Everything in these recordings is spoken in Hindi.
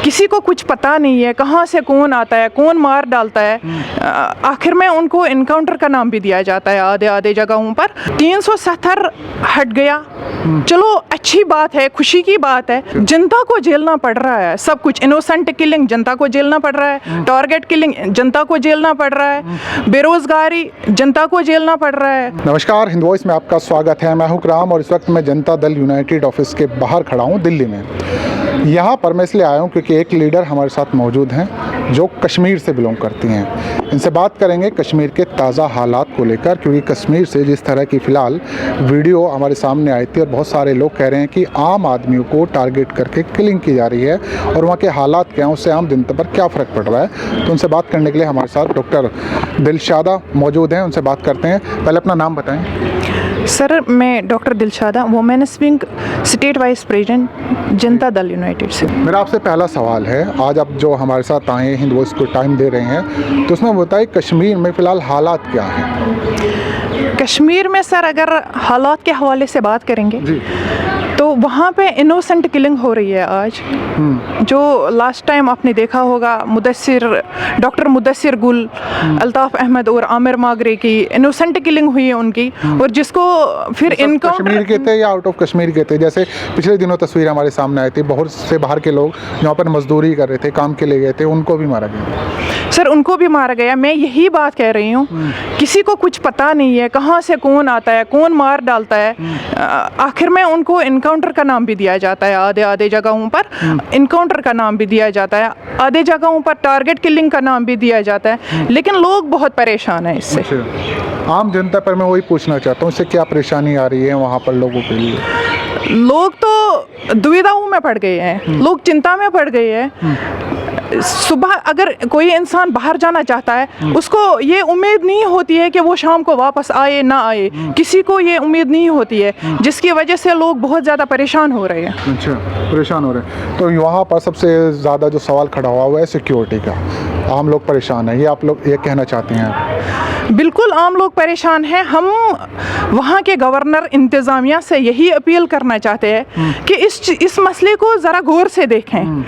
किसी को कुछ पता नहीं है कहाँ से कौन आता है, कौन मार डालता है। आखिर में उनको इनकाउंटर का नाम भी दिया जाता है आधे आधे जगहों पर। 370 हट गया, चलो अच्छी बात है, खुशी की बात है। जनता को झेलना पड़ रहा है सब कुछ। इनोसेंट किलिंग जनता को झेलना पड़ रहा है, टारगेट किलिंग जनता को झेलना पड़ रहा है, बेरोजगारी जनता को झेलना पड़ रहा है। नमस्कार, हिंद वॉइस में आपका स्वागत है। मैं हूं राम और इस वक्त मैं जनता दल यूनाइटेड ऑफिस के बाहर खड़ा हूं दिल्ली में। यहाँ पर मैं इसलिए आया हूँ क्योंकि एक लीडर हमारे साथ मौजूद हैं जो कश्मीर से बिलोंग करती हैं। इनसे बात करेंगे कश्मीर के ताज़ा हालात को लेकर, क्योंकि कश्मीर से जिस तरह की फ़िलहाल वीडियो हमारे सामने आई थी और बहुत सारे लोग कह रहे हैं कि आम आदमियों को टारगेट करके किलिंग की जा रही है और वहाँ के हालात क्या हैं, उससे आम जनता पर क्या फ़र्क पड़ रहा है। तो उनसे बात करने के लिए हमारे साथ डॉक्टर दिलशादा मौजूद हैं। उनसे बात करते हैं। पहले अपना नाम बताएँ। सर, मैं doctor Dilshada, women's wing state vice president, Janata Dal United से। मेरा आपसे पहला सवाल है, आज आप जो हमारे साथ आए हैं, हिंद वॉइस को टाइम दे रहे हैं, तो उसमें बताइए कश्मीर में फ़िलहाल हालात क्या हैं? कश्मीर में सर अगर हालात के हवाले से बात करेंगे जी, तो वहाँ पे इनोसेंट किलिंग हो रही है आज। जो लास्ट टाइम आपने देखा होगा डॉक्टर मुदस्सिर गुल, अल्ताफ़ अहमद और आमिर मागरे की इनोसेंट किलिंग हुई है उनकी, और जिसको फिर इनकाउंटर। कश्मीर के थे या आउट ऑफ कश्मीर के थे? जैसे पिछले दिनों तस्वीर हमारे सामने आई थी, बहुत से बाहर के लोग जहाँ पर मजदूरी कर रहे थे, काम के लिए गए थे, उनको भी मारा गया। सर, उनको भी मारा गया। मैं यही बात कह रही हूँ, किसी को कुछ पता नहीं है कहाँ से कौन आता है, कौन मार डालता है। आखिर में उनको इनकाउंटर का नाम भी दिया जाता है आधे आधे जगहों पर। इनकाउंटर का नाम भी दिया जाता है आधे जगहों पर, टारगेट किलिंग का नाम भी दिया जाता है। लेकिन लोग बहुत परेशान हैं इससे। आम जनता पर मैं वही पूछना चाहता हूँ, इससे क्या परेशानी आ रही है वहाँ पर लोगों के लिए? लोग तो दुविधाओं में पड़ गए हैं, लोग चिंता में पड़ गए हैं। सुबह अगर कोई इंसान बाहर जाना चाहता है, उसको ये उम्मीद नहीं होती है कि वो शाम को वापस आए ना आए। किसी को ये उम्मीद नहीं होती है, जिसकी वजह से लोग बहुत ज़्यादा परेशान हो रहे हैं। अच्छा, परेशान हो रहे हैं। तो वहाँ पर सबसे ज़्यादा जो सवाल खड़ा हुआ है सिक्योरिटी का। आम लोग परेशान हैं, ये आप लोग ये कहना चाहते हैं? बिल्कुल, आम लोग परेशान हैं। हम वहाँ के गवर्नर इंतज़ामिया से यही अपील करना चाहते हैं कि इस मसले को ज़रा गौर से देखें।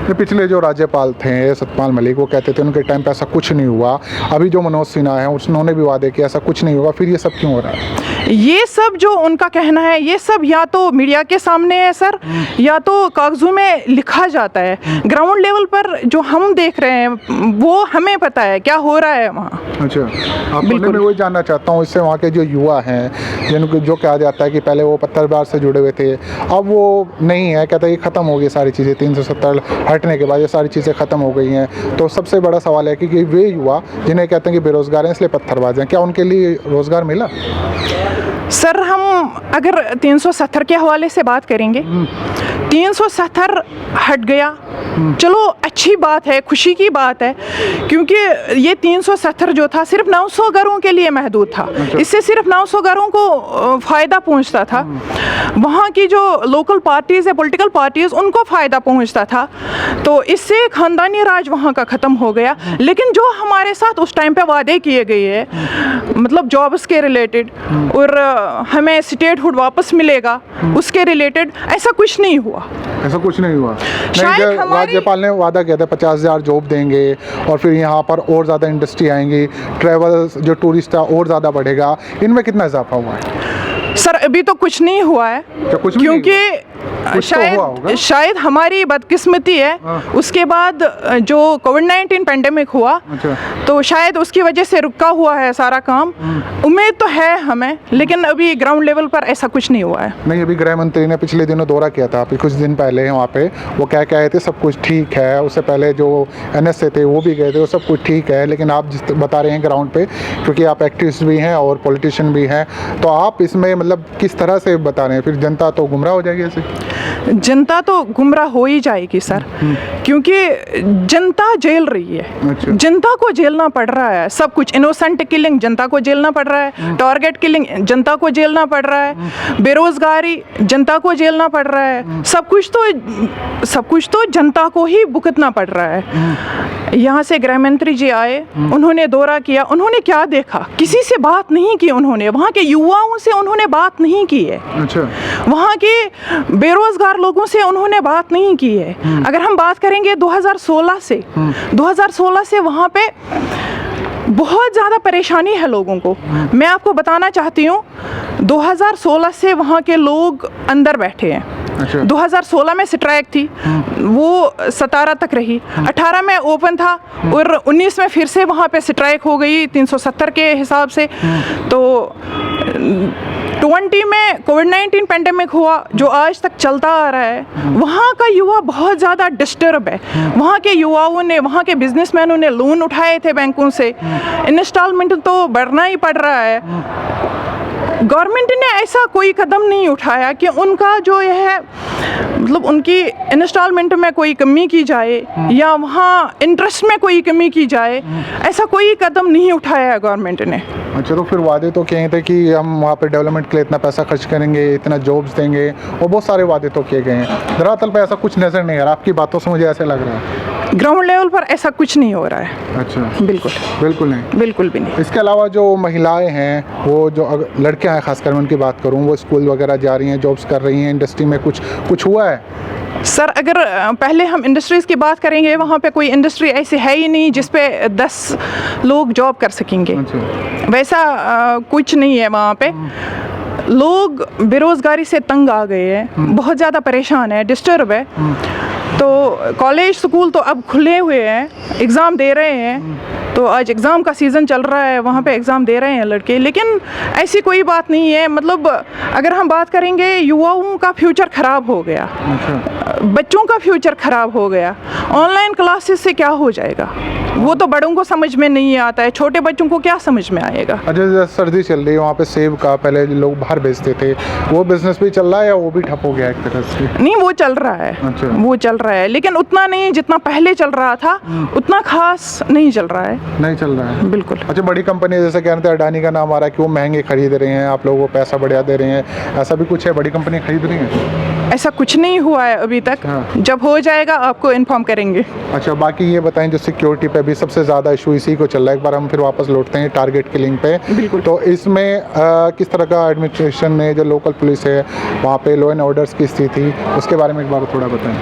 पिछले जो राज्यपाल थे सत्यपाल मलिक, वो कहते थे उनके टाइम पे ऐसा कुछ नहीं हुआ। अभी जो मनोज सिन्हा है उन्होंने भी वादे किया ऐसा कुछ नहीं होगा, फिर ये सब क्यों हो रहा है? ये सब जो उनका कहना है, ये सब या तो मीडिया के सामने है सर, या तो कागजों में लिखा जाता है। ग्राउंड लेवल पर जो हम देख रहे हैं वो हमें पता है क्या हो रहा है वहाँ। अच्छा, आपको मैं वही जानना चाहता हूँ, इससे वहाँ के जो युवा हैं, जिनको जो कहा जाता है कि पहले वो पत्थरबाज से जुड़े हुए थे, अब वो नहीं है, कहते हैं कि ख़त्म हो गई सारी चीज़ें। 370 हटने के बाद ये सारी चीज़ें ख़त्म हो गई हैं। तो सबसे बड़ा सवाल है कि वे युवा जिन्हें कहते हैं कि बेरोज़गार हैं इसलिए पत्थरबाज हैं, क्या उनके लिए रोज़गार मिला? सर, हम अगर 370 के हवाले से बात करेंगे, 370 हट गया, चलो अच्छी बात है, खुशी की बात है, क्योंकि ये 370 जो था सिर्फ 900 घरों के लिए महदूद था। इससे सिर्फ 900 घरों को फ़ायदा पहुंचता था। वहाँ की जो लोकल पार्टीज़ है, पॉलिटिकल पार्टीज़, उनको फ़ायदा पहुंचता था। तो इससे खानदानी राज वहाँ का ख़त्म हो गया। लेकिन जो हमारे साथ उस टाइम पे वादे किए गए हैं, मतलब जॉब्स के रिलेटेड और हमें स्टेटहुड वापस मिलेगा उसके रिलेटेड, ऐसा कुछ नहीं हुआ। ऐसा कुछ नहीं हुआ। राज्यपाल ने वादा किया था 50,000 जॉब देंगे और फिर यहाँ पर और ज़्यादा इंडस्ट्री आएंगी, ट्रैवल जो टूरिस्ट है और ज़्यादा बढ़ेगा। इनमें कितना इजाफा हुआ है? सर, अभी तो कुछ नहीं हुआ है, क्योंकि शायद हमारी बदकिस्मती है। उसके बाद जो कोविड-19 पेंडेमिक हुआ, तो शायद उसकी वजह से रुका हुआ है सारा काम। उम्मीद तो है हमें, लेकिन अभी ग्राउंड लेवल पर ऐसा कुछ नहीं हुआ है। नहीं, अभी गृह मंत्री ने पिछले दिनों दौरा किया था, अभी कुछ दिन पहले वहाँ पे, वो क्या कहे थे सब कुछ ठीक है। उससे पहले जो NSA थे वो भी गए थे, वो सब कुछ ठीक है। लेकिन आप जिस बता रहे हैं ग्राउंड पे, क्योंकि आप एक्टिविस्ट भी हैं और पॉलिटिशियन भी हैं, तो आप इसमें मतलब किस तरह से बता रहे हैं? फिर जनता तो गुमराह हो जाएगी ऐसे। जनता तो गुमराह हो ही जाएगी सर, क्योंकि जनता झेल रही है। अच्छा। जनता को झेलना पड़ रहा है सब कुछ। इनोसेंट किलिंग जनता को झेलना पड़ रहा है, टारगेट किलिंग जनता को झेलना पड़ रहा है, बेरोजगारी जनता को झेलना पड़ रहा है। सब कुछ तो जनता को ही भुगतना पड़ रहा है। यहाँ से गृह मंत्री जी आए, उन्होंने दौरा किया, उन्होंने क्या देखा? किसी से बात नहीं की उन्होंने, वहाँ के युवाओं से उन्होंने बात नहीं की है। अच्छा। वहाँ के बेरोजगार बेरोजगार लोगों से उन्होंने बात नहीं की है। अगर हम बात करेंगे 2016 से वहाँ पे बहुत ज़्यादा परेशानी है लोगों को। मैं आपको बताना चाहती हूँ 2016 से वहाँ के लोग अंदर बैठे हैं। अच्छा। 2016 में स्ट्राइक थी, वो 17 तक रही, 18 में ओपन था और 19 में फिर से वहाँ पे स्ट्राइक हो गई 370 के हिसाब से। तो 20 में कोविड-19 पेंडेमिक हुआ जो आज तक चलता आ रहा है। वहाँ का युवा बहुत ज़्यादा डिस्टर्ब है। वहाँ के युवाओं ने, वहाँ के बिजनेसमैनों ने लोन उठाए थे बैंकों से, इंस्टॉलमेंट तो बढ़ना ही पड़ रहा है। गवर्नमेंट ने ऐसा कोई कदम नहीं उठाया कि उनका जो है मतलब उनकी इंस्टॉलमेंट में कोई कमी की जाए या वहाँ इंटरेस्ट में कोई कमी की जाए, ऐसा कोई कदम नहीं उठाया है गवर्नमेंट ने। अच्छा, तो फिर वादे तो किए थे कि हम वहाँ पे डेवलपमेंट के लिए इतना पैसा खर्च करेंगे, इतना जॉब्स देंगे, और बहुत सारे वादे तो किए गए हैं। धरातल पे ऐसा कुछ नज़र नहीं आ रहा। आपकी बातों से मुझे ऐसे लग रहा है ग्राउंड लेवल पर ऐसा कुछ नहीं हो रहा है। अच्छा, बिल्कुल नहीं, बिल्कुल भी नहीं। इसके अलावा जो महिलाएं हैं, वो जो लड़कियां हैं खासकर, मैं उनकी बात करूं, वो स्कूल वगैरह जा रही हैं, जॉब्स कर रही हैं, इंडस्ट्री में कुछ हुआ है? सर, अगर पहले हम इंडस्ट्रीज़ की बात करेंगे, वहाँ पे कोई इंडस्ट्री ऐसी है ही नहीं जिस पे 10 लोग जॉब कर सकेंगे। अच्छा। वैसा कुछ नहीं है वहाँ पे। लोग बेरोज़गारी से तंग आ गए हैं, बहुत ज़्यादा परेशान है, डिस्टर्ब है। तो कॉलेज स्कूल तो अब खुले हुए हैं, एग्ज़ाम दे रहे हैं। तो आज एग्ज़ाम का सीज़न चल रहा है, वहाँ पे एग्ज़ाम दे रहे हैं लड़के। लेकिन ऐसी कोई बात नहीं है। मतलब अगर हम बात करेंगे, युवाओं का फ्यूचर ख़राब हो गया। अच्छा। बच्चों का फ्यूचर ख़राब हो गया। ऑनलाइन क्लासेस से क्या हो जाएगा, वो तो बड़ों को समझ में नहीं आता है, छोटे बच्चों को क्या समझ में आएगा। अच्छा, सर्दी चल रही है, वहाँ पे सेब का पहले लोग बाहर बेचते थे, वो बिजनेस भी चल रहा है या वो भी ठप हो गया एक तरह से? नहीं, वो चल रहा है। अच्छा। वो चल रहा है, लेकिन उतना नहीं जितना पहले चल रहा था, उतना खास नहीं चल रहा है। नहीं चल रहा है, बिल्कुल। अच्छा, बड़ी कंपनी जैसे कह रहे थे, अडानी का नाम आ रहा है कि वो महंगे खरीद रहे हैं, आप लोगों को पैसा बढ़िया दे रहे हैं, ऐसा भी कुछ है? बड़ी कंपनी खरीद रही हैं? ऐसा कुछ नहीं हुआ है अभी तक। हाँ। जब हो जाएगा आपको इन्फॉर्म करेंगे। अच्छा, बाकी ये बताएं, जो सिक्योरिटी पे भी सबसे ज़्यादा इशू इसी को चल रहा है। एक बार हम फिर वापस लौटते हैं टारगेट किलिंग पे। बिल्कुल। तो इसमें किस तरह का एडमिनिस्ट्रेशन ने, जो लोकल पुलिस है वहाँ पे, लॉ एंड ऑर्डर्स की स्थिति, उसके बारे में एक बार थोड़ा बताएं।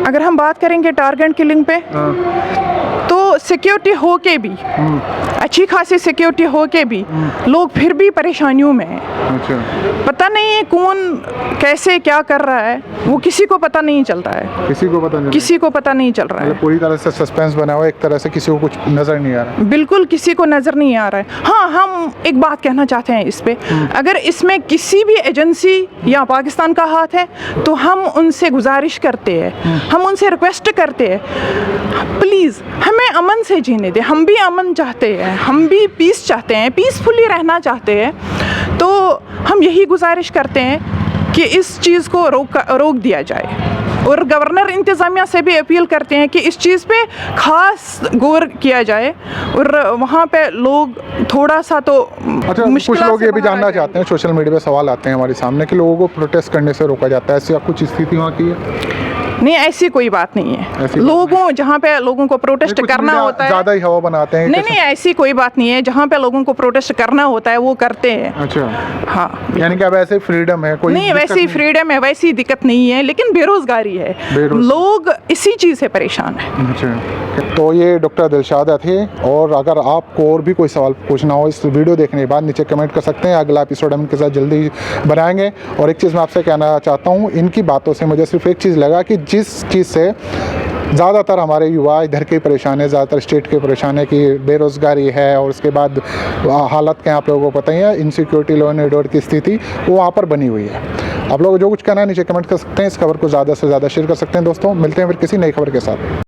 अगर हम बात करेंगे टारगेट किलिंग पे, तो सिक्योरिटी हो के भी, अच्छी खासी सिक्योरिटी हो के भी लोग फिर भी परेशानियों में हैं। अच्छा। पता नहीं है कौन कैसे क्या कर रहा है, वो किसी को पता नहीं चल रहा है। किसी को पता नहीं, किसी को पता नहीं चल रहा है। पूरी तरह से सस्पेंस बना हुआ है, एक तरह से किसी को कुछ नज़र नहीं आ रहा। बिल्कुल किसी को नज़र नहीं आ रहा है। हाँ, हम एक बात कहना चाहते हैं इस पे, अगर इसमें किसी भी एजेंसी या पाकिस्तान का हाथ है तो हम उनसे गुजारिश करते हैं, हम उनसे रिक्वेस्ट करते हैं, प्लीज़ हमें अमन से जीने दें। हम भी अमन चाहते हैं, हम भी पीस चाहते हैं, पीसफुली रहना चाहते हैं। तो हम यही गुजारिश करते हैं कि इस चीज़ को रोक दिया जाए। और गवर्नर इंतज़ामिया से भी अपील करते हैं कि इस चीज़ पे ख़ास गौर किया जाए और वहाँ पे लोग थोड़ा सा तो अच्छा, कुछ लोग ये भी जानना चाहते हैं, सोशल मीडिया पे सवाल आते हैं हमारे सामने कि लोगों को प्रोटेस्ट करने से रोका जाता है, ऐसी कुछ स्थिति वहाँ की है? नहीं, ऐसी कोई बात नहीं है। लोगों जहाँ पे लोगों को प्रोटेस्ट करना होता है, ज़्यादा ही हवा बनाते हैं। नहीं, ऐसी कोई बात नहीं है। जहाँ पे लोगों को प्रोटेस्ट करना होता है वो करते हैं। अच्छा। हाँ, यानी कि अब ऐसे फ्रीडम है, कोई नहीं, वैसी फ्रीडम है, वैसी दिक्कत नहीं है, लेकिन बेरोजगारी है, लोग इसी चीज़ से परेशान है। अच्छा, तो ये डॉक्टर दिलशादा थे। और अगर आपको और भी कोई सवाल पूछना हो इस वीडियो देखने के बाद, नीचे कमेंट कर सकते हैं। अगला एपिसोड हम इनके साथ जल्दी बनाएंगे। और एक चीज़ मैं आपसे कहना चाहता हूँ, इनकी बातों से मुझे सिर्फ एक चीज़ लगा कि जिस चीज़ से ज़्यादातर हमारे युवा इधर के परेशान है, ज़्यादातर स्टेट के परेशान है कि बेरोज़गारी है, और उसके बाद हालत क्या आप लोगों को पता ही है, इनसिक्योरिटी, लॉ एंड ऑर्डर की स्थिति वो वहाँ पर बनी हुई है। आप लोग जो कुछ कहना है नीचे कमेंट कर सकते हैं। इस खबर को ज़्यादा से ज़्यादा शेयर कर सकते हैं। दोस्तों, मिलते हैं फिर किसी नई खबर के साथ।